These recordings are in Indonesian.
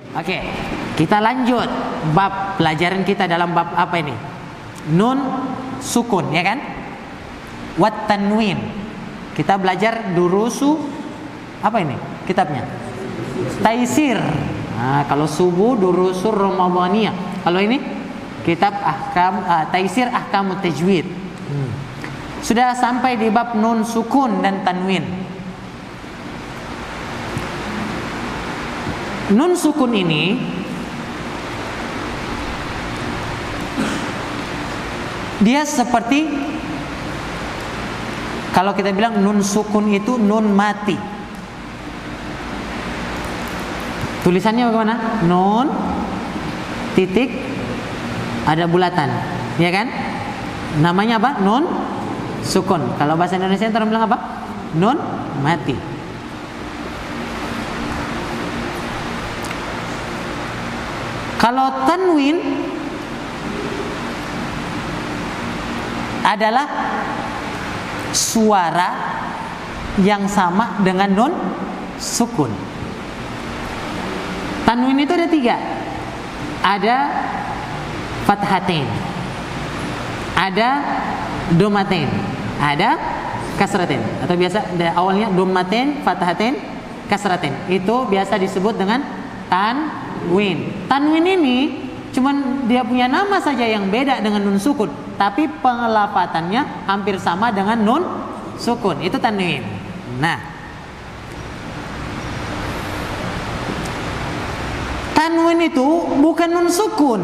Oke, kita lanjut bab pelajaran kita dalam bab apa ini? Nun sukun, ya kan? Wat tanwin. Kita belajar durusu apa ini? Kitabnya Taisir. Nah, kalau subuh durusur Ramadaniyah. Kalau ini kitab ahkam Taisir ahkamut tajwid. Sudah sampai di bab nun sukun dan tanwin. Nun sukun ini dia seperti, kalau kita bilang nun sukun itu nun mati. Tulisannya bagaimana? Nun titik ada bulatan, ya kan? Namanya apa? Nun sukun. Kalau bahasa Indonesia orang bilang apa? Nun mati. Kalau tanwin adalah suara yang sama dengan nun sukun. Tanwin itu ada 3. Ada fathatain, ada domatain, ada kasratain. Atau biasa awalnya domatain, fathatain, kasratain. Itu biasa disebut dengan tanwin. Tanwin ini cuman dia punya nama saja yang beda dengan nun sukun, tapi pengelafatannya hampir sama dengan nun sukun. Itu tanwin. Nah, tanwin itu bukan nun sukun,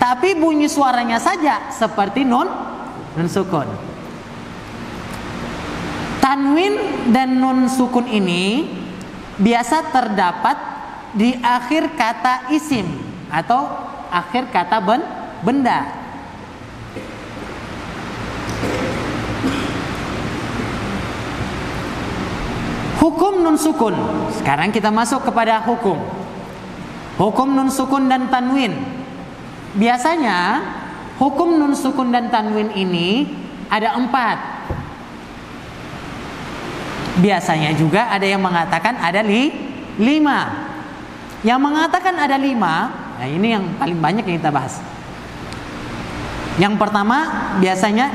tapi bunyi suaranya saja seperti nun sukun. Tanwin dan nun sukun ini biasa terdapat di akhir kata isim atau akhir kata benda. Hukum nun sukun. Sekarang kita masuk kepada hukum. Hukum nun sukun dan tanwin. Biasanya hukum nun sukun dan tanwin ini ada 4. Biasanya juga ada yang mengatakan ada 5. Yang mengatakan ada 5, nah ini yang paling banyak yang kita bahas. Yang pertama biasanya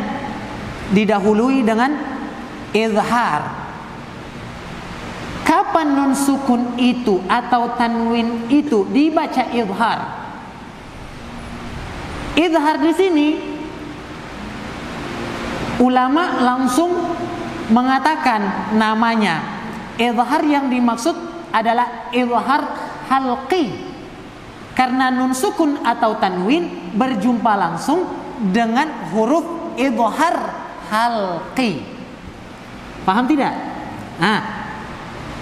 didahului dengan izhar. Kapan nun sukun itu atau tanwin itu dibaca izhar? Izhar di sini ulama langsung mengatakan namanya. Izhar yang dimaksud adalah izhar halqi, karena nun sukun atau tanwin berjumpa langsung dengan huruf izhar halqi. Paham tidak? Nah,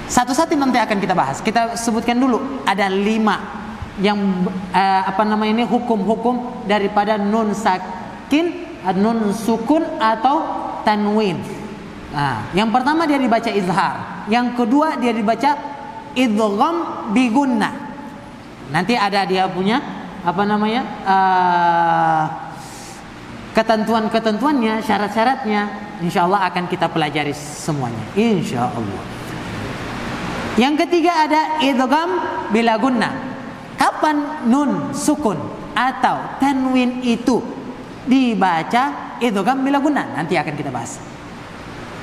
satu-satu nanti akan kita bahas. Kita sebutkan dulu ada 5 yang ini hukum-hukum daripada nun sakin, nun sukun atau tanwin. Nah, yang pertama dia dibaca izhar, yang kedua dia dibaca idgham bi gunnah. Nanti ada dia punya ketentuan-ketentuannya, syarat-syaratnya. Insyaallah akan kita pelajari semuanya, insyaallah. Yang ketiga ada idgham bila gunnah. Kapan nun sukun atau tanwin itu dibaca idgham bila gunnah? Nanti akan kita bahas.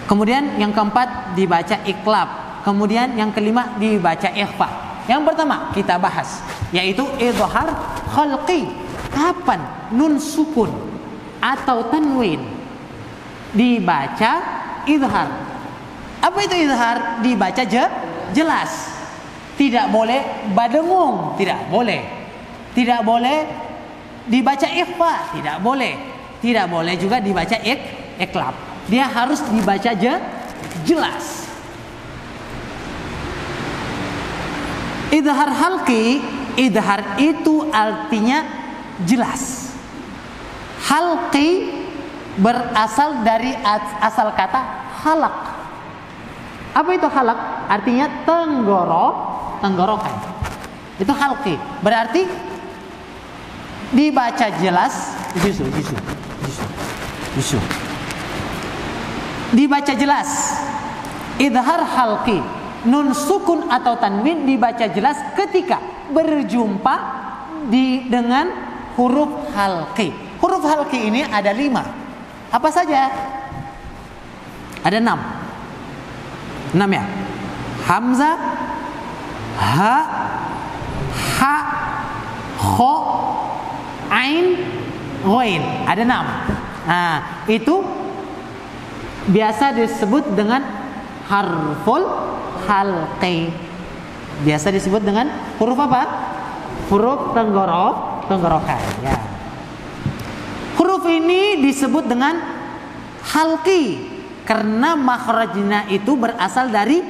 Kemudian yang keempat dibaca iqlab. Kemudian yang kelima dibaca ikhfa. Yang pertama kita bahas yaitu izhar khalqi. Kapan nun sukun atau tanwin dibaca izhar? Apa itu izhar? Dibaca jelas. Tidak boleh badengung, tidak boleh. Tidak boleh dibaca ikhfa, tidak boleh. Tidak boleh juga dibaca iqlab. Dia harus dibaca jelas. Izhar halqi, izhar itu artinya jelas. Halqi berasal dari asal kata halak. Apa itu halak? Artinya tenggorokan. Itu halqi. Berarti dibaca jelas, dibaca jelas. Izhar halqi. nun sukun atau tanwin dibaca jelas ketika berjumpa dengan huruf halqi. Huruf halqi ini ada 5. Apa saja? Ada 6. 6 ya. Hamzah, ha, ha, kho, ain, ghain. Ada 6. Nah, itu biasa disebut dengan harful halqi. Biasa disebut dengan huruf apa? Huruf tenggorokan. Ya. Huruf ini disebut dengan halqi karena makhrajnya itu berasal dari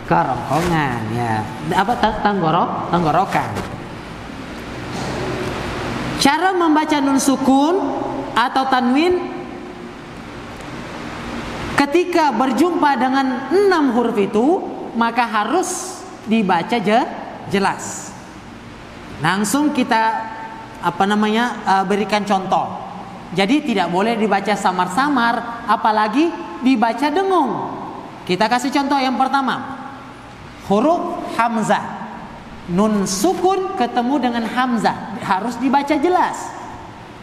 kerongkongan, ya. Apa? Tenggorokan. Cara membaca nun sukun atau tanwin ketika berjumpa dengan 6 huruf itu, maka harus dibaca jelas. Langsung kita berikan contoh. Jadi tidak boleh dibaca samar-samar, apalagi dibaca dengung. Kita kasih contoh yang pertama. Huruf hamzah. Nun sukun ketemu dengan hamzah, harus dibaca jelas.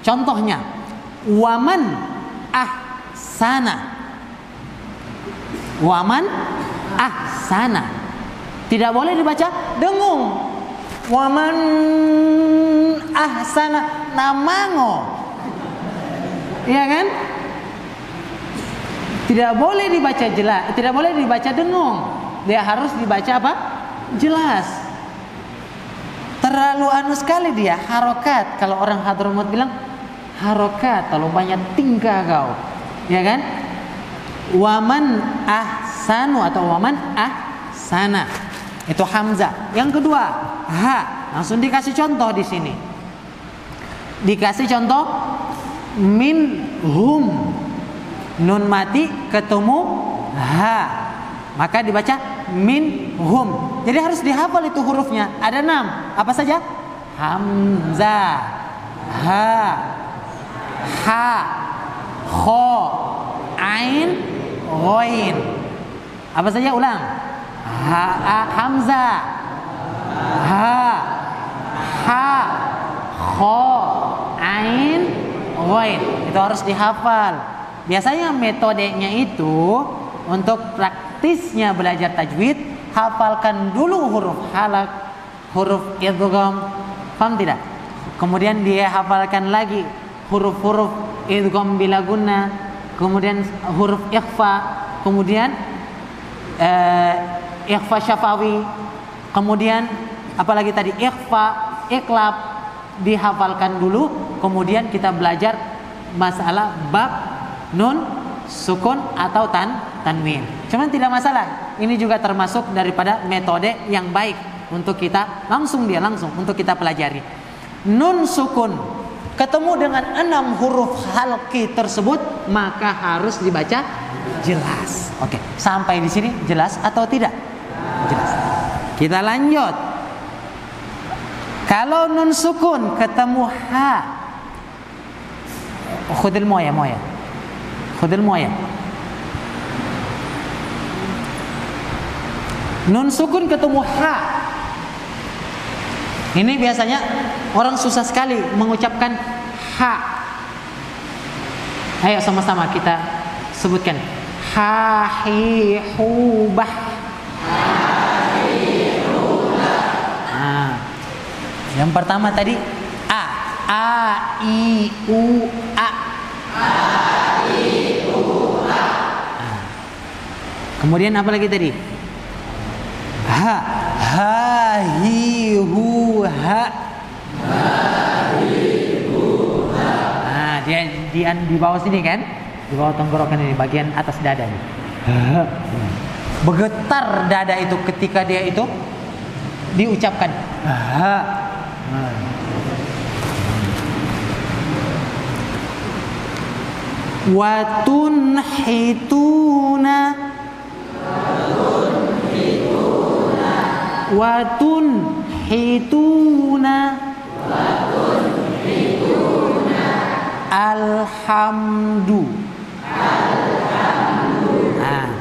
Contohnya, waman ahsana. Waman ahsana. Tidak boleh dibaca dengung. Waman ahsana namango. Iya kan? Tidak boleh dibaca jelas, tidak boleh dibaca dengung. Dia harus dibaca apa? Jelas. Terlalu sekali dia harokat. Kalau orang Hadramut bilang harokat, terlalu banyak tingkah kau. Ya kan? Waman ahsanu atau waman ahsana. Itu hamzah. Yang kedua, ha. Langsung dikasih contoh di sini. Dikasih contoh minhum. Nun mati ketemu ha. Maka dibaca minhum. Jadi harus dihafal itu hurufnya. Ada 6. Apa saja? Hamzah, ha, ha, kho, ain, ghain. Apa saja? Ulang. Hamzah, ha, ha, kho, ain, ghain. Itu harus dihafal. Biasanya metodenya itu untuk praktisnya belajar tajwid, hafalkan dulu huruf halaq, huruf idgham, paham tidak? Kemudian dia hafalkan lagi huruf-huruf idgham bila gunna, kemudian huruf ikhfa, kemudian ikhfa syafawi, kemudian apalagi tadi ikhfa, iqlab, dihafalkan dulu, kemudian kita belajar masalah bab nun sukun atau tanwin. Cuman tidak masalah. Ini juga termasuk daripada metode yang baik untuk kita langsung untuk kita pelajari. Nun sukun ketemu dengan 6 huruf halqi tersebut, maka harus dibaca jelas. Oke, sampai di sini jelas atau tidak? Jelas. Kita lanjut. Kalau nun sukun ketemu ha. Khudil moya. Khudil moya. Nun sukun ketemu ha. Ini biasanya orang susah sekali mengucapkan ha. Ayo sama-sama kita sebutkan. Ha, hi, hu, bah. Nah, yang pertama tadi a, i, u, a. Nah. Kemudian apa lagi tadi? Ha, hi, hu, ha. Nah, dia di bawah sini kan? Di bawah tenggorokan ini, bagian atas dada ini. Bergetar dada itu ketika dia itu diucapkan. Wa tunhituna. Alhamdu. Nah,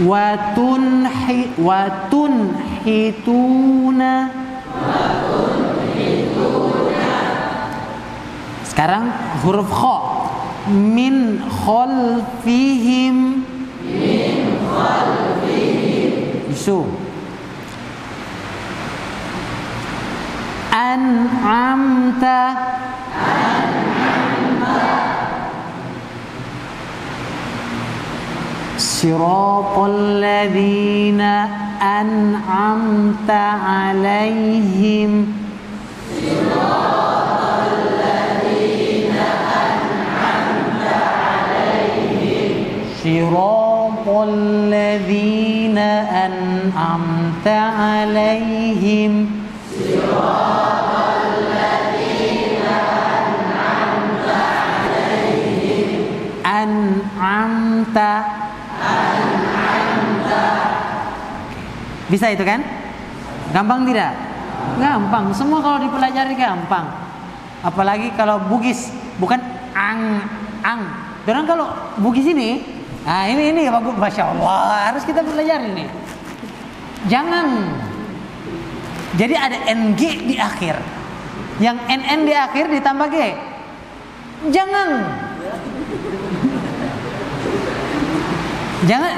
Watunhituna. Sekarang huruf kha. Min khalfihim. Isu. An'amta. Siratal ladzina an'amta 'alaihim. Siratal ladzina an'amta 'alaihim. An'amta. Bisa itu kan? Gampang tidak? Gampang. Semua kalau dipelajari gampang. Apalagi kalau Bugis, bukan ang. Dan kalau Bugis ini, nah ini bagus, masya Allah, harus kita pelajari ini. Jangan. Jadi ada ng di akhir. Yang nn di akhir ditambah g. Jangan.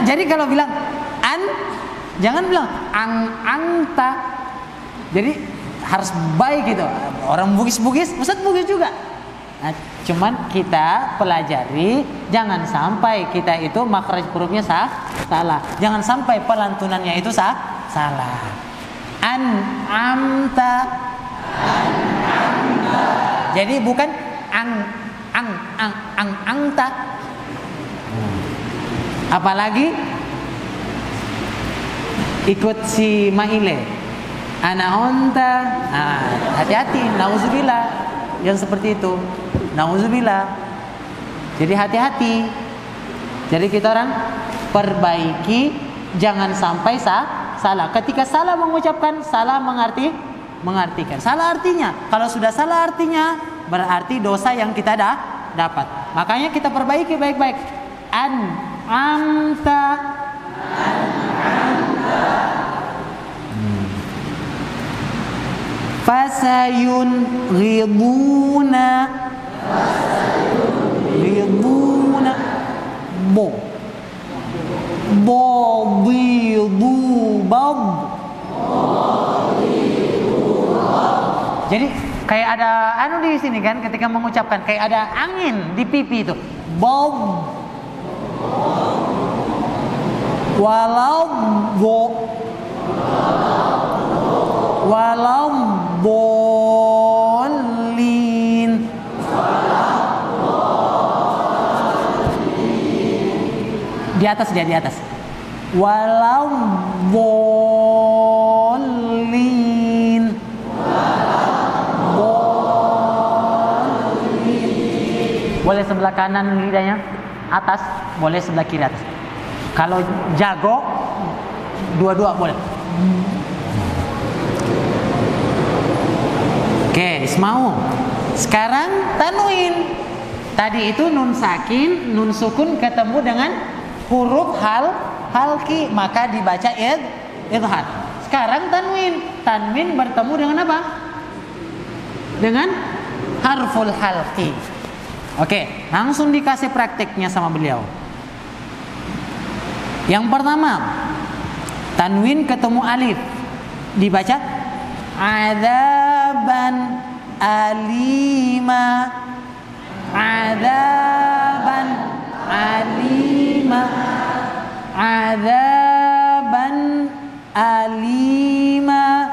Jadi kalau bilang an, jangan bilang angta. Jadi harus baik gitu. Orang Bugis, Ustaz Bugis juga. Nah, cuman kita pelajari, jangan sampai kita itu makhraj hurufnya salah. Jangan sampai pelantunannya itu salah. An'amta. Jadi bukan angta. Apalagi ikut si Maile, anaonta. Hati-hati, nauzubillah yang seperti itu, nauzubillah. Jadi hati-hati. Jadi kita orang perbaiki, jangan sampai salah. Ketika salah mengucapkan, salah mengartikan. Salah artinya. Kalau sudah salah artinya, berarti dosa yang kita dapat. Makanya kita perbaiki baik-baik. An'amta. Fasayun ghiduna. Bab. Jadi kayak ada di sini kan, ketika mengucapkan kayak ada angin di pipi itu. Bab. Walau bolin. Di atas dia, di atas. Walau bolin. Boleh sebelah kanan lidahnya atas, boleh sebelah kiri atas. Kalau jago, dua-dua boleh. Oke, isma'u. Sekarang tanwin. Tadi itu nun sakin, nun sukun ketemu dengan huruf halki, maka dibaca idhar. Sekarang tanwin. Tanwin bertemu dengan apa? Dengan harful halki. Oke, langsung dikasih prakteknya sama beliau. Yang pertama, tanwin ketemu alif, dibaca adaban alima. Adaban alima. Adaban alima.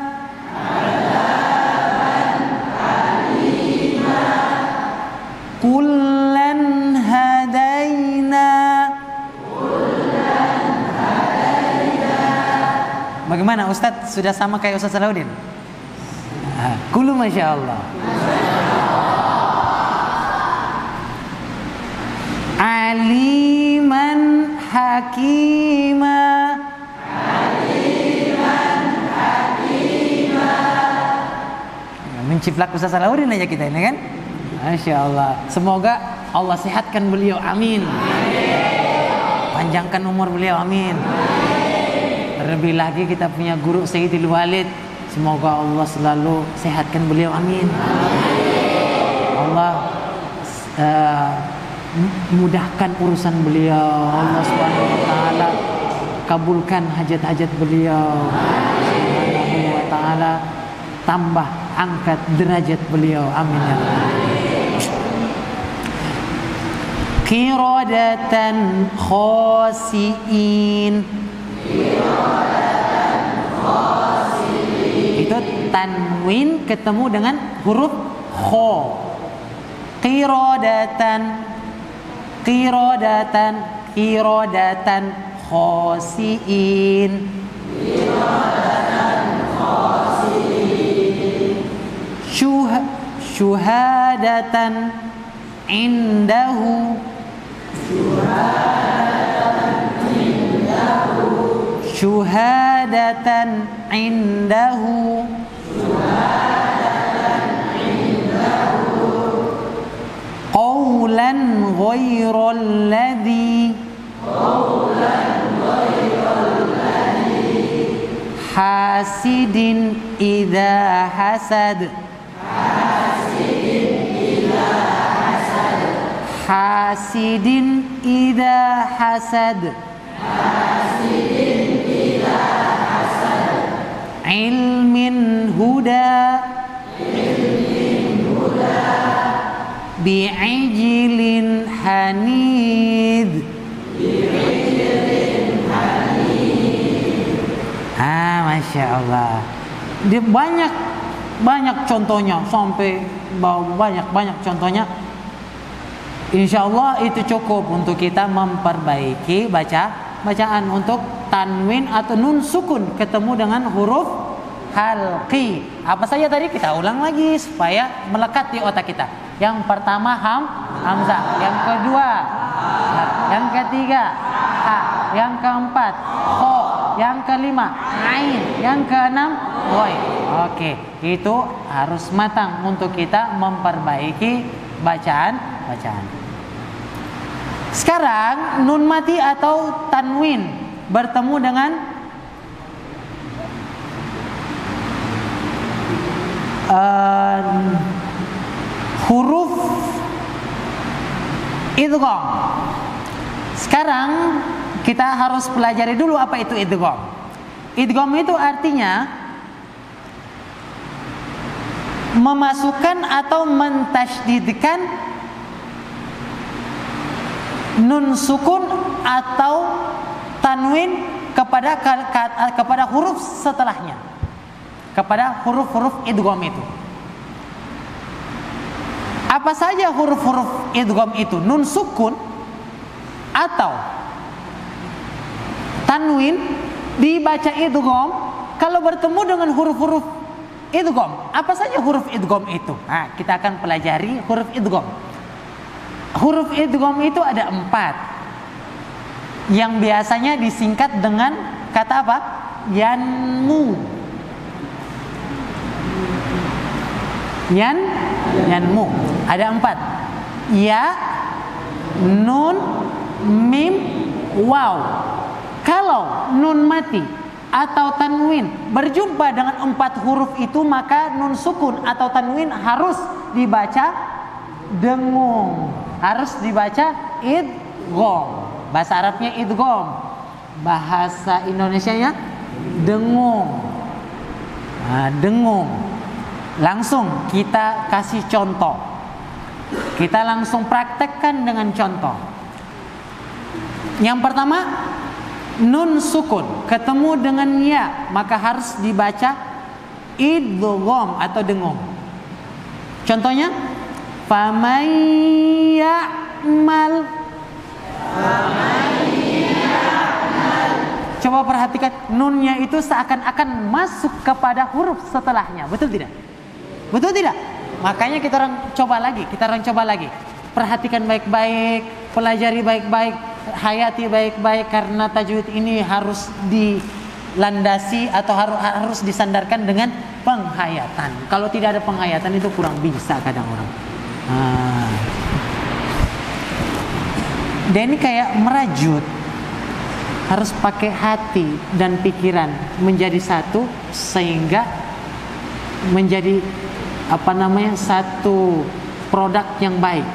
Kullan hadaina. Bagaimana Ustadz? Sudah sama kayak Ustadz Salahuddin? Kulu masya Allah. Aliman hakima. Menciplak Ustadz Salahuddin aja kita ini kan. Masya Allah. Semoga Allah sehatkan beliau, amin. Panjangkan umur beliau, amin. Terlebih lagi kita punya guru Sayyidil Walid. Semoga Allah selalu sehatkan beliau, amin. Allah mudahkan urusan beliau. Allah Subhanahu wa taala kabulkan hajat-hajat beliau. Subhanahu wa taala tambah angkat derajat beliau, amin ya rabbal. Qiradatan khasiin. Itu tanwin ketemu dengan huruf kha. Qiradatan khasiin. Syuhadatan indahu. Syuhadatan indahu. Qawlan ghairal ladzi hasidin idza hasad. Hasidin idza hasad. Ilmin huda. Bi'ijlin hanid. Masya Allah. Dia banyak contohnya, sampai banyak contohnya. Insya Allah itu cukup untuk kita memperbaiki bacaan untuk tanwin atau nun sukun ketemu dengan huruf halqi. Apa saja tadi kita ulang lagi supaya melekat di otak kita. Yang pertama hamzah, yang kedua yang ketiga ha, yang keempat kho, yang kelima ain, yang keenam woi. Oke, itu harus matang untuk kita memperbaiki bacaan. Sekarang nun mati atau tanwin bertemu dengan huruf idgham. Sekarang kita harus pelajari dulu apa itu idgham. Idgham itu artinya memasukkan atau mentasydidkan nun sukun atau tanwin kepada huruf setelahnya, kepada huruf-huruf idgham itu. Apa saja huruf-huruf idgham itu? Nun sukun atau tanwin dibaca idgham kalau bertemu dengan huruf-huruf idgham. Apa saja huruf idgham itu? Nah, kita akan pelajari huruf idgham. Huruf idgham itu ada 4 yang biasanya disingkat dengan kata apa? Yanmu. Yanmu. Ada 4. Ya, nun, mim, waw. Kalau nun mati atau tanwin berjumpa dengan 4 huruf itu, maka nun sukun atau tanwin harus dibaca dengung, harus dibaca idgham. Bahasa Arabnya idgham, bahasa Indonesianya dengung. Nah, dengung. Langsung kita kasih contoh. Kita langsung praktekkan dengan contoh. Yang pertama, nun sukun ketemu dengan ya, maka harus dibaca idgham atau dengung. Contohnya, faman ya'mal. Coba perhatikan, nunnya itu seakan-akan masuk kepada huruf setelahnya. Betul tidak? Betul tidak? Makanya kita orang coba lagi. Perhatikan baik-baik, pelajari baik-baik, hayati baik-baik, karena tajwid ini harus dilandasi atau harus disandarkan dengan penghayatan. Kalau tidak ada penghayatan itu kurang bisa kadang orang. Dia ini kayak merajut. harus pakai hati dan pikiran menjadi satu sehingga menjadi satu produk yang baik.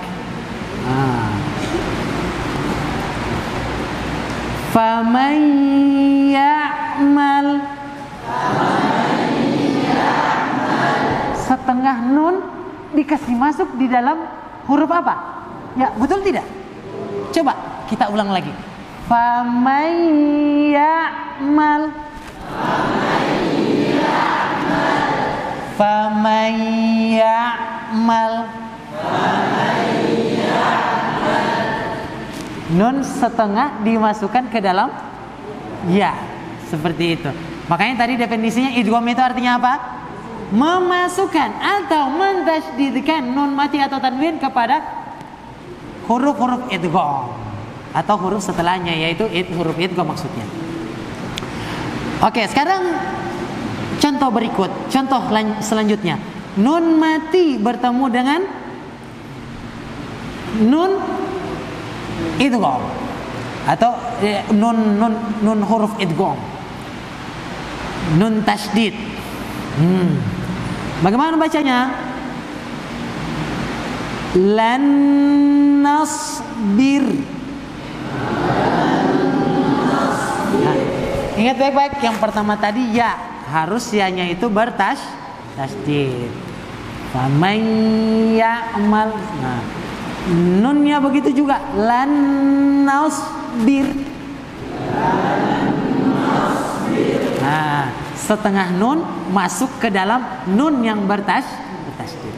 Faman ya'mal, setengah nun dikasih masuk di dalam huruf apa? Ya, betul tidak? Coba kita ulang lagi. Faman ya'mal, faman ya'mal, nun setengah dimasukkan ke dalam ya, seperti itu. Makanya tadi definisinya idgham itu artinya apa? Memasukkan atau mentasydidkan nun mati atau tanwin kepada huruf-huruf idgham atau huruf setelahnya, yaitu huruf idgham maksudnya. Oke, sekarang contoh berikut, contoh selanjutnya. Nun mati bertemu dengan nun idgham atau nun huruf idgham, nun tasydid. Bagaimana bacanya? Lan nasbir. Nah, ingat baik-baik, yang pertama tadi ya, harus ya-nya itu bertasydid. Faman ya'mal. Nah, nunnya begitu juga, lan nasbir. Nah, setengah nun masuk ke dalam nun yang bertasydid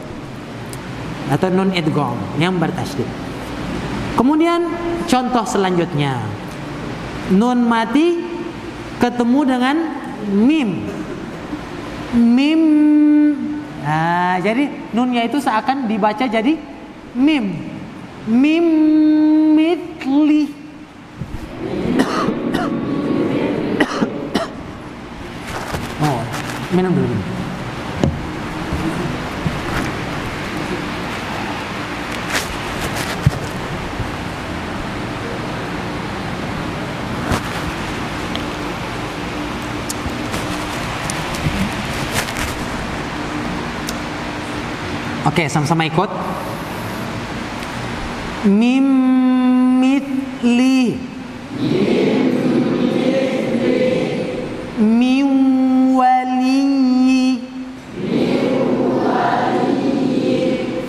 atau nun idgham yang bertasydid. Kemudian contoh selanjutnya, nun mati ketemu dengan mim. Mim. Nah, jadi nunnya itu seakan dibaca jadi mim. Mim mitli. Oh, minum dulu. Oke, sama-sama ikut. Mim mitli. Mim wali.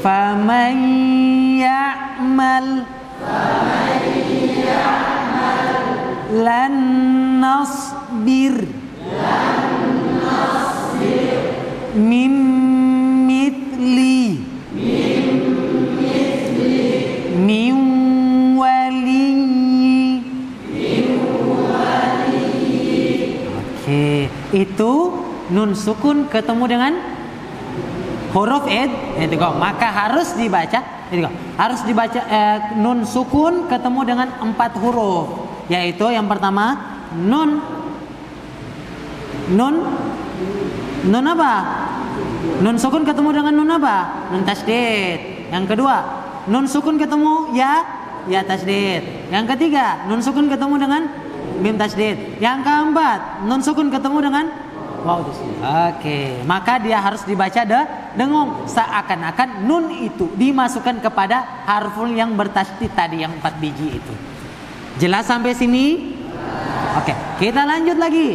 Faman ya'mal. Lan nasbir. Mim mitli. Min wali. Oke, itu nun sukun ketemu dengan huruf idgham, maka harus dibaca idgham. Harus dibaca nun sukun ketemu dengan 4 huruf, yaitu yang pertama nun apa? Nun sukun ketemu dengan nun apa? Nun tasydid. Yang kedua, nun sukun ketemu ya tasydid. Yang ketiga, nun sukun ketemu dengan mim tasydid. Yang keempat, nun sukun ketemu dengan waw tasydid. Oke, maka dia harus dibaca dengung, seakan-akan nun itu dimasukkan kepada harful yang bertasydid tadi, yang 4 biji itu. Jelas sampai sini? Oke, kita lanjut lagi.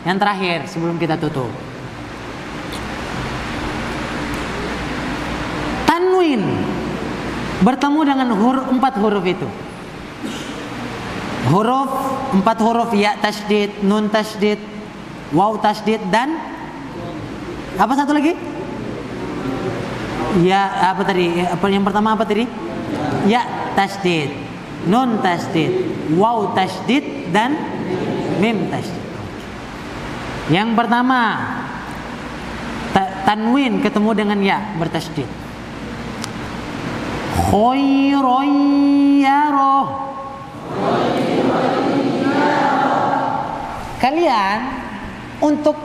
Yang terakhir sebelum kita tutup. Tanwin bertemu dengan 4 huruf itu. 4 huruf ya tasydid, nun tasydid, waw tasydid, dan apa satu lagi? Ya, apa tadi? Yang pertama apa tadi? Ya tasydid, nun tasydid, waw tasydid, dan mim tasydid. Yang pertama tanwin ketemu dengan ya bertasydid. Khairan yarah. Kalian untuk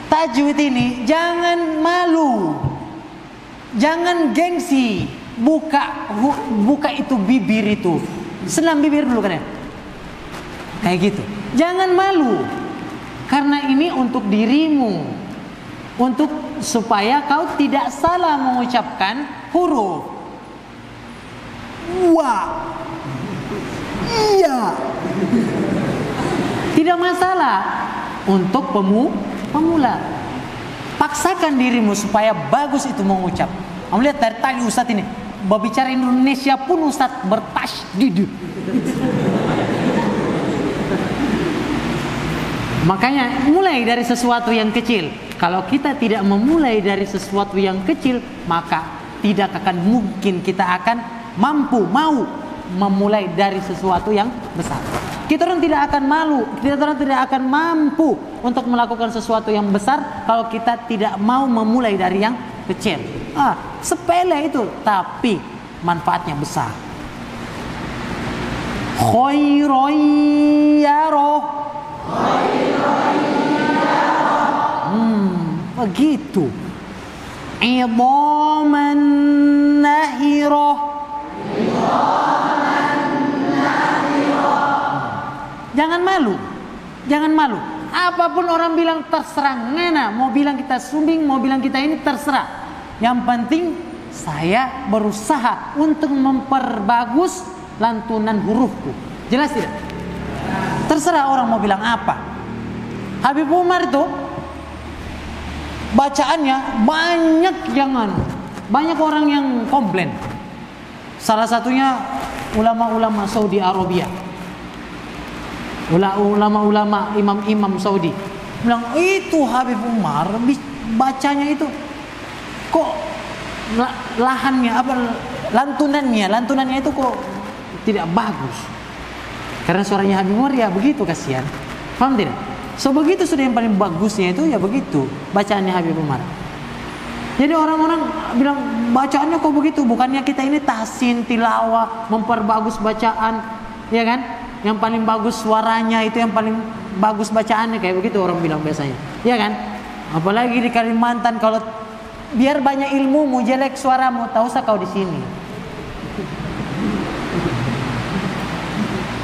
tajwid ini jangan malu, jangan gengsi, buka itu bibir itu, selam bibir dulu kalian. Kayak gitu. Jangan malu. Karena ini untuk dirimu. Untuk supaya kau tidak salah mengucapkan huruf. Wa. Iya. Tidak masalah untuk pemula. Paksakan dirimu supaya bagus itu mengucap. Kamu lihat dari tadi Ustadz ini berbicara Indonesia pun Ustadz bertasydid. Makanya mulai dari sesuatu yang kecil. Kalau kita tidak memulai dari sesuatu yang kecil, maka tidak akan mungkin kita akan mau memulai dari sesuatu yang besar. Kita orang tidak akan malu, kita orang tidak akan mampu untuk melakukan sesuatu yang besar kalau kita tidak mau memulai dari yang kecil. Sepele itu, tapi manfaatnya besar. Khairan yarah. Begitu. Idhaman nahirah. Jangan malu. Jangan malu. Apapun orang bilang terserah, ngena. Mau bilang kita sumbing, mau bilang kita ini terserah. Yang penting saya berusaha untuk memperbagus lantunan hurufku. Jelas tidak? Terserah orang mau bilang apa. Habib Umar itu bacaannya banyak orang yang komplain. Salah satunya ulama-ulama Saudi Arabia. Ulama-ulama imam-imam Saudi bilang, itu Habib Umar bacanya itu kok lantunannya itu kok tidak bagus. Karena suaranya Habib Umar ya begitu, kasihan. Paham tidak? So begitu sudah yang paling bagusnya itu ya begitu bacaannya Habib Umar. Jadi orang-orang bilang bacaannya kok begitu, bukannya kita ini tahsin, tilawah, memperbagus bacaan, ya kan? Yang paling bagus suaranya itu, yang paling bagus bacaannya, kayak begitu orang bilang biasanya, ya kan? Apalagi di Kalimantan, kalau biar banyak ilmumu jelek suaramu, tak usah kau di sini.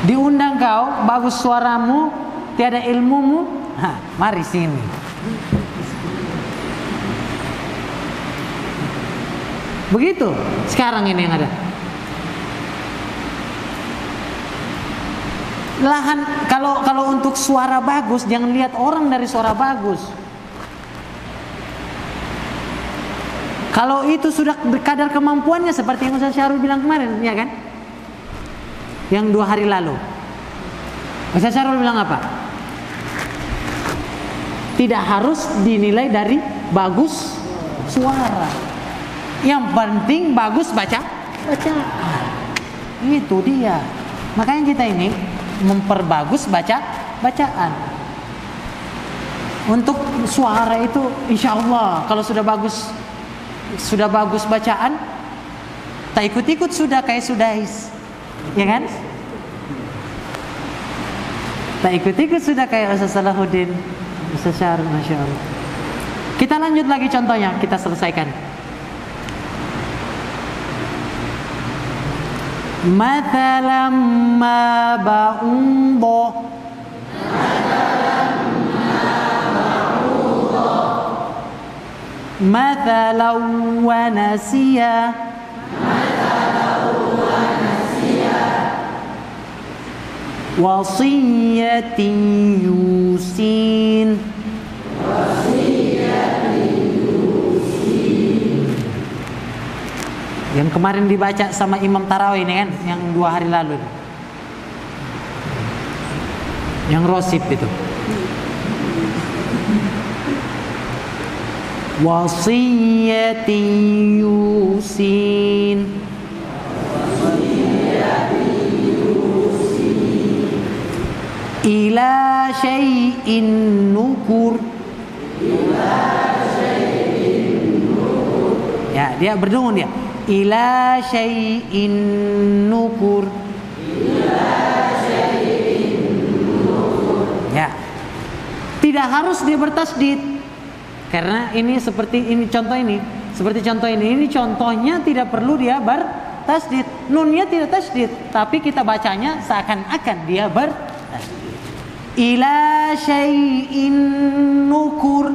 Diundang kau bagus suaramu, tiada ilmumu, mari sini. Begitu sekarang ini yang ada. Kalau untuk suara bagus, jangan lihat orang dari suara bagus. Kalau itu sudah kadar kemampuannya seperti yang Ustaz Syahrul bilang kemarin, ya kan? Yang 2 hari lalu. Ustaz Syahrul bilang apa? Tidak harus dinilai dari bagus suara. Yang penting bagus bacaan. Itu dia. Makanya kita ini memperbagus bacaan. Untuk suara itu insya Allah kalau sudah bagus bacaan, tak ikut-ikut sudah kayak Sudais, ya kan? Tak ikut-ikut sudah kayak Ustaz Salahuddin, Ustaz Syahrul, Masya Allah. Kita lanjut lagi contohnya, kita selesaikan. Mathalam ma ba'udah. Mathalau wa nasiya. Wasiyatin yusin. Yang kemarin dibaca sama Imam Tarawih ini kan, yang 2 hari lalu, yang Rosib itu. Wasiyatin yusin. Ila syai'in nukur. Ya, dia berdungun dia. Ila syai'in nukur. Ya. Tidak harus dia bertasdid. Karena ini seperti ini contoh ini. Seperti contoh ini. Ini contohnya tidak perlu dia bertasdid. Nunnya tidak tasdid, tapi kita bacanya seakan-akan dia bertasdid. ila syai'in nukur.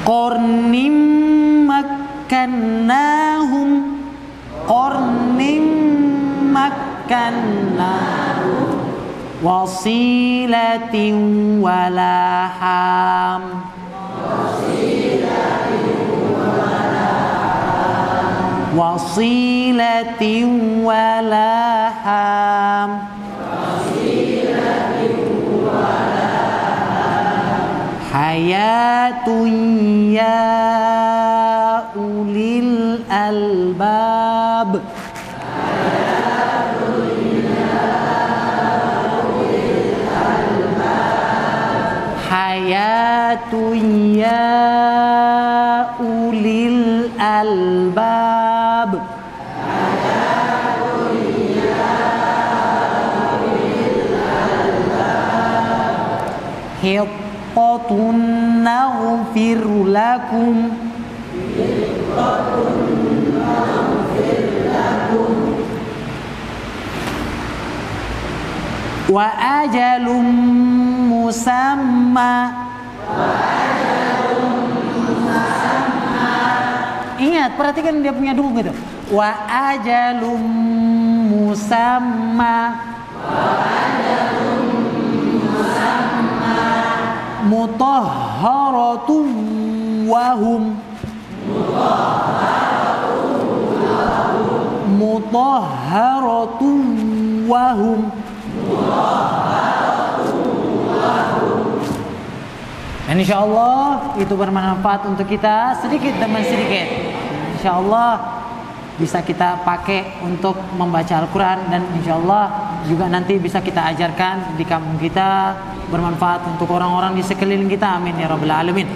Qarnim makkannahum. Qarnim makkannahum. Wasilatin walaham. Wasilatin walaham. Hayatun ya ulil albab. Hayatun ya ulil albab. Hiqqatun naghfir lakum. Wa ajalum musamma. Ingat, perhatikan dia punya dulu gitu. Wa ajalum musamma. Mutahharatun wahum. Mutahharatun wahum. Dan insyaallah itu bermanfaat untuk kita sedikit demi sedikit. Insyaallah bisa kita pakai untuk membaca Al-Quran, dan insyaallah juga nanti bisa kita ajarkan di kampung kita, bermanfaat untuk orang-orang di sekeliling kita. Amin ya rabbal alamin.